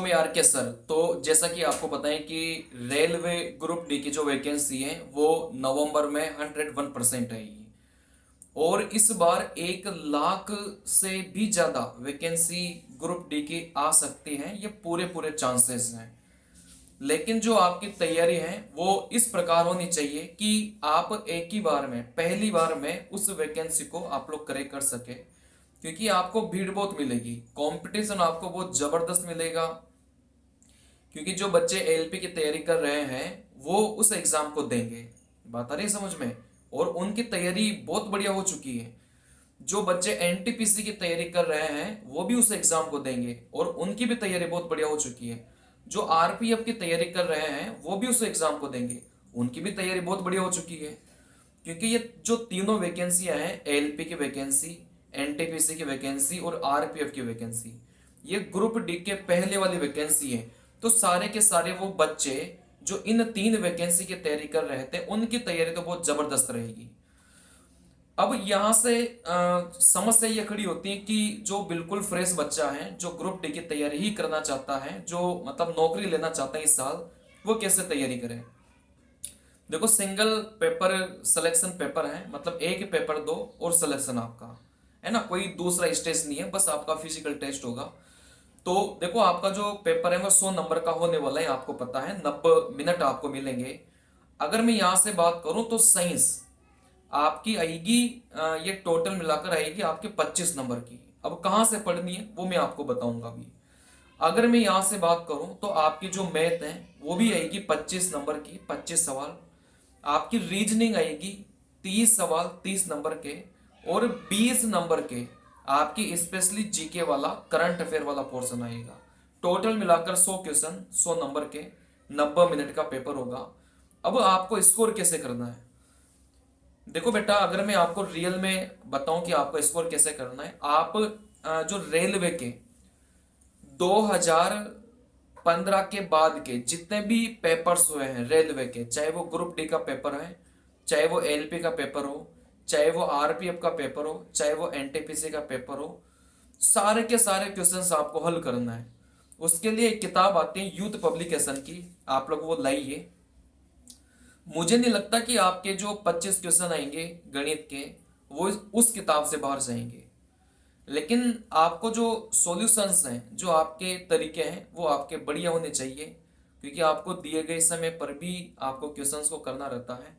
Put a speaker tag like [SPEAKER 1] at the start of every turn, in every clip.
[SPEAKER 1] मैं आर के सर। तो जैसा कि आपको पता है कि रेलवे ग्रुप डी की जो वैकेंसी है वो नवंबर में 101% आएगी। और इस बार 1 लाख से भी ज्यादा वैकेंसी ग्रुप डी की आ सकती है, ये पूरे पूरे चांसेस हैं। लेकिन जो आपकी तैयारी है वो इस प्रकार होनी चाहिए कि आप एक ही बार में, पहली बार में उस वैकेंसी को आप लोग क्रैक कर सके, क्योंकि आपको भीड़ बहुत मिलेगी, कंपटीशन आपको बहुत जबरदस्त मिलेगा। क्योंकि जो बच्चे एलपी की तैयारी कर रहे हैं वो उस एग्जाम को देंगे, बात आ रही है समझ में, और उनकी तैयारी बहुत बढ़िया हो चुकी है। जो बच्चे एनटीपीसी की तैयारी कर रहे हैं वो भी उस एग्जाम को देंगे और उनकी भी तैयारी बहुत बढ़िया हो चुकी है। जो आरपीएफ की तैयारी कर रहे हैं वो भी उस एग्जाम को देंगे, उनकी भी तैयारी बहुत बढ़िया हो चुकी है। क्योंकि ये जो तीनों वैकेंसियां हैं, एलपी की वैकेंसी, एनटीपीसी की वैकेंसी और आरपीएफ की वैकेंसी, ये ग्रुप डी के पहले वाली वैकेंसी है। तो सारे के सारे वो बच्चे जो इन 3 वैकेंसी की तैयारी कर रहे थे उनकी तैयारी तो बहुत जबरदस्त रहेगी। अब यहां से समस्या ये खड़ी होती है कि जो बिल्कुल फ्रेश बच्चा है, जो ग्रुप डी की तैयारी ही करना चाहता है, जो मतलब नौकरी लेना चाहता है इस साल, वो कैसे तैयारी करे। देखो, सिंगल पेपर सिलेक्शन पेपर है, मतलब एक पेपर दो और सिलेक्शन आपका है ना, कोई दूसरा स्टेज नहीं है, बस आपका फिजिकल टेस्ट होगा। तो देखो, आपका जो पेपर है वो 100 नंबर का होने वाला है, आपको पता है 90 मिनट आपको मिलेंगे। अगर मैं यहां से बात करूं तो साइंस आपकी आएगी, ये टोटल मिलाकर आएगी आपके 25 नंबर की। अब कहां से पढ़नी है वो मैं आपको बताऊंगा अभी। अगर मैं यहां से बात करूं तो आपकी जो मैथ है वो भी आएगी 25 नंबर की, 25 सवाल। आपकी रीजनिंग आएगी 30 सवाल 30 नंबर के, और 20 नंबर के आपकी स्पेशली जीके वाला करंट अफेयर वाला पोर्शन आएगा। टोटल मिलाकर 100 क्वेश्चन, 100 नंबर के, 90 मिनट का पेपर होगा। अब आपको स्कोर कैसे करना है। देखो बेटा, अगर मैं आपको रियल में बताऊं कि आपको स्कोर कैसे करना है, आप जो रेलवे के 2015 के बाद के जितने भी पेपर्स हुए हैं रेलवे के, चाहे वो ग्रुप डी का पेपर है, चाहे वो एलपी का पेपर हो, चाहे वो आरपीएफ का पेपर हो, चाहे वो एनटीपीसी का पेपर हो, सारे के सारे क्वेश्चंस आपको हल करना है। उसके लिए एक किताब आती है यूथ पब्लिकेशन की, आप लोग वो लाइए। मुझे नहीं लगता कि आपके जो 25 क्वेश्चन आएंगे गणित के वो उस किताब से बाहर जाएंगे। लेकिन आपको जो सॉल्यूशंस हैं, जो आपके तरीके हैं, वो आपके बढ़िया होने चाहिए, क्योंकि आपको दिए गए समय पर भी आपको क्वेश्चंस को करना रहता है।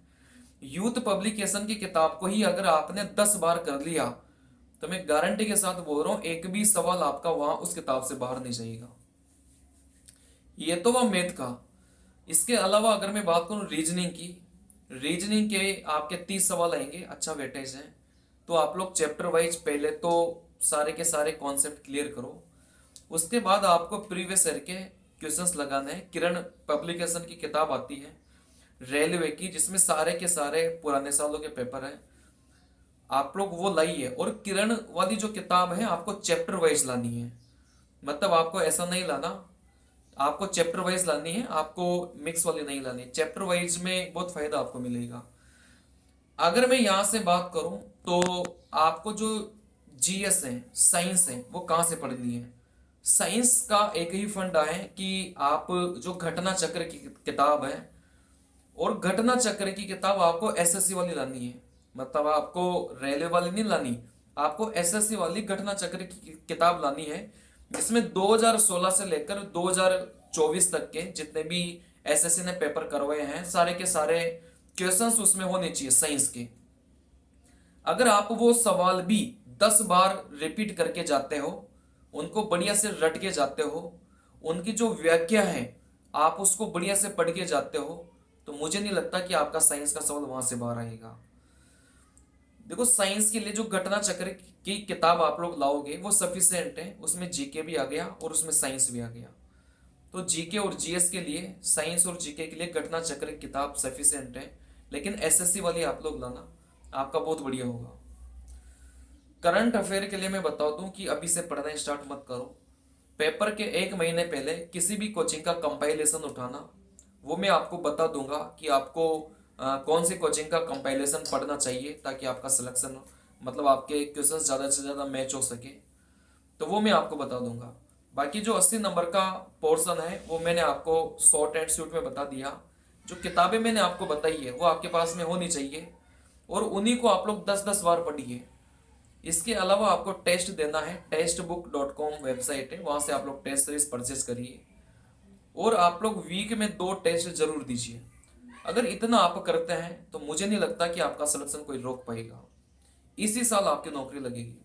[SPEAKER 1] यूथ पब्लिकेशन की किताब को ही अगर आपने 10 बार कर लिया तो मैं गारंटी के साथ बोल रहा हूं एक भी सवाल आपका वहां उस किताब से बाहर नहीं जाएगा। ये तो वह मैथ का। इसके अलावा अगर मैं बात करूं रीजनिंग की, रीजनिंग के आपके 30 सवाल आएंगे, अच्छा वेटेज है। तो आप लोग चैप्टर वाइज पहले तो सारे के सारे कॉन्सेप्ट क्लियर करो। उसके बाद आपको प्रीवियस ईयर के क्वेश्चंस लगाने हैं। किरण पब्लिकेशन की किताब आती है रेलवे की, जिसमें सारे के सारे पुराने सालों के पेपर हैं, आप लोग वो लाइए। और किरण वाली जो किताब है आपको चैप्टर वाइज लानी है, मतलब आपको ऐसा नहीं लाना, आपको चैप्टर वाइज लानी है, आपको मिक्स वाली नहीं लानी। चैप्टर वाइज में बहुत फायदा आपको मिलेगा। अगर मैं यहां से बात करूं तो आपको जो जीएस है, साइंस है, वो कहां से पढ़नी है। साइंस का एक ही फंडा है कि आप जो घटना चक्र की किताब है, और घटना चक्र की किताब आपको एसएससी वाली लानी है, मतलब आपको रेलवे वाली नहीं लानी, आपको एसएससी वाली घटना चक्र की किताब लानी है, जिसमें 2016 से लेकर 2024 तक के जितने भी एसएससी ने पेपर करवाए हैं सारे के सारे क्वेश्चंस उसमें होने चाहिए साइंस के। अगर आप वो सवाल भी 10 बार रिपीट करके जाते हो, उनको बढ़िया से रट के जाते हो, उनकी जो व्याख्या है आप उसको बढ़िया से पढ़ के जाते हो, तो मुझे नहीं लगता कि आपका साइंस का सवाल वहां से बाहर आएगा। देखो, साइंस के लिए जो घटना चक्र की किताब आप लोग लाओगे वो सफिशिएंट है, उसमें जीके भी आ गया और उसमें साइंस भी आ गया। तो जीके और जीएस के लिए, साइंस और जीके के लिए घटना चक्र की किताब सफिशिएंट है, लेकिन एसएससी वाली आप लोग लाना, आपका बहुत बढ़िया होगा। करंट अफेयर के लिए मैं बता दूं कि अभी से पढ़ना स्टार्ट मत करो। पेपर के 1 महीने पहले किसी भी कोचिंग का कंपाइलेशन उठाना, वो मैं आपको बता दूंगा कि आपको कौन सी कोचिंग का कंपाइलेशन पढ़ना चाहिए ताकि आपका सिलेक्शन हो, मतलब आपके क्वेश्चंस ज़्यादा से ज़्यादा मैच हो सके, तो वो मैं आपको बता दूंगा। बाकी जो 80 नंबर का पोर्शन है वो मैंने आपको शॉर्ट एंड स्वीट में बता दिया। जो किताबें मैंने आपको बताई है वो आपके पास में होनी चाहिए और उन्हीं को आप लोग 10-10 बार पढ़िए। इसके अलावा आपको टेस्ट देना है, testbook.com वेबसाइट है, वहां से आप लोग टेस्ट सीरीज परचेस करिए और आप लोग वीक में 2 टेस्ट जरूर दीजिए। अगर इतना आप करते हैं तो मुझे नहीं लगता कि आपका सिलेक्शन कोई रोक पाएगा। इसी साल आपकी नौकरी लगेगी।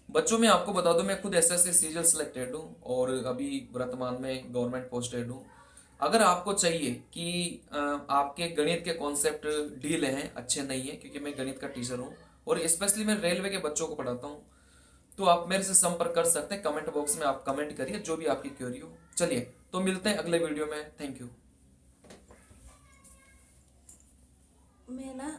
[SPEAKER 1] बच्चों में आपको बता दूं, मैं खुद एसएससी सीरियल सिलेक्टेड हूँ और अभी वर्तमान में गवर्नमेंट पोस्टेड हूँ। अगर आपको चाहिए कि आपके गणित के कॉन्सेप्ट ढीले हैं, अच्छे नहीं है, क्योंकि मैं गणित का टीचर हूँ और स्पेशली मैं रेलवे के बच्चों को पढ़ाता हूँ, तो आप मेरे से संपर्क कर सकते हैं। कमेंट बॉक्स में आप कमेंट करिए जो भी आपकी क्वेरी हो। चलिए तो मिलते हैं अगले वीडियो में। Thank you.
[SPEAKER 2] मैं ना